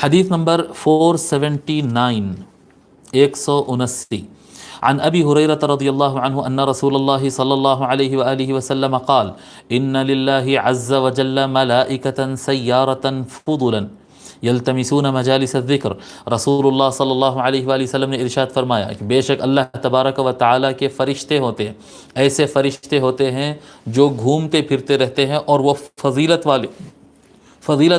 حدیث نمبر 479 179 عن ابی ہریرہ رضی اللہ عنہ ان رسول اللہ صلی اللہ علیہ وآلہ وسلم قال ان للہ عز وجل ملائکة سیارة فضلا یلتمسون مجالس الذکر۔ رسول اللہ صلی اللہ علیہ وآلہ وسلم نے ارشاد فرمایا کہ بے شک اللہ تبارک و تعالیٰ کے فرشتے ہوتے ہیں، ایسے فرشتے ہوتے ہیں جو گھومتے پھرتے رہتے ہیں اور وہ فضیلت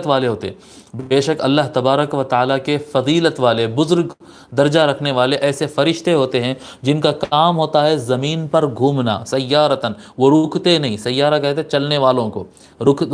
والے ہوتے ہیں۔ بے شک اللہ تبارک و تعالیٰ کے فضیلت والے، بزرگ درجہ رکھنے والے ایسے فرشتے ہوتے ہیں جن کا کام ہوتا ہے زمین پر گھومنا، سیارتن، وہ رکتے نہیں، سیارہ کہتے ہیں چلنے والوں کو،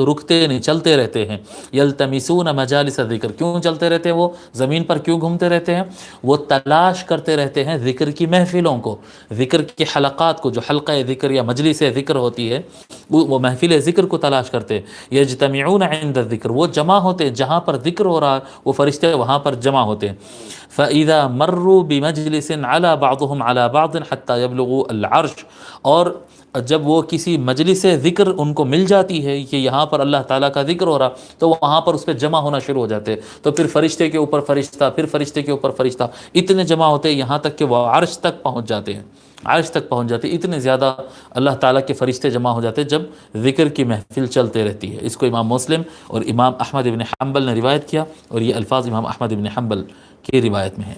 رکتے نہیں، چلتے رہتے ہیں۔ یلتمسون مجالس ذکر، کیوں چلتے رہتے ہیں؟ وہ زمین پر کیوں گھومتے رہتے ہیں؟ وہ تلاش کرتے رہتے ہیں ذکر کی محفلوں کو، ذکر کے حلقات کو، جو حلقہ ذکر یا مجلس ذکر ہوتی ہے، وہ محفل ذکر کو تلاش کرتے ہیں۔ یجتمعون عند الذکر، وہ جمع ہوتے ہیں جہاں پر ذکر ہو رہا ہے، وہ فرشتے وہاں پر جمع ہوتے ہیں۔ فَإِذَا مَرُّوا بِمَجْلِسٍ عَلَى بَعْضُهُمْ عَلَى بَعْضٍ حَتَّى يَبْلُغُوا الْعَرْشَ، اور جب وہ کسی مجلس ذکر ان کو مل جاتی ہے کہ یہاں پر اللہ تعالیٰ کا ذکر ہو رہا، تو وہاں پر اس پہ جمع ہونا شروع ہو جاتے ہیں، تو پھر فرشتے کے اوپر فرشتہ، پھر فرشتے کے اوپر فرشتہ، اتنے جمع ہوتے ہیں یہاں تک کہ وہ عرش تک پہنچ جاتے ہیں، عرش تک پہنچ جاتے ہیں۔ اتنے زیادہ اللہ تعالیٰ کے فرشتے جمع ہو جاتے ہیں جب ذکر کی محفل چلتے رہتی ہے۔ اس کو امام مسلم اور امام احمد ابن حنبل نے روایت کیا، اور یہ الفاظ امام احمد ابن حنبل کی روایت میں ہیں۔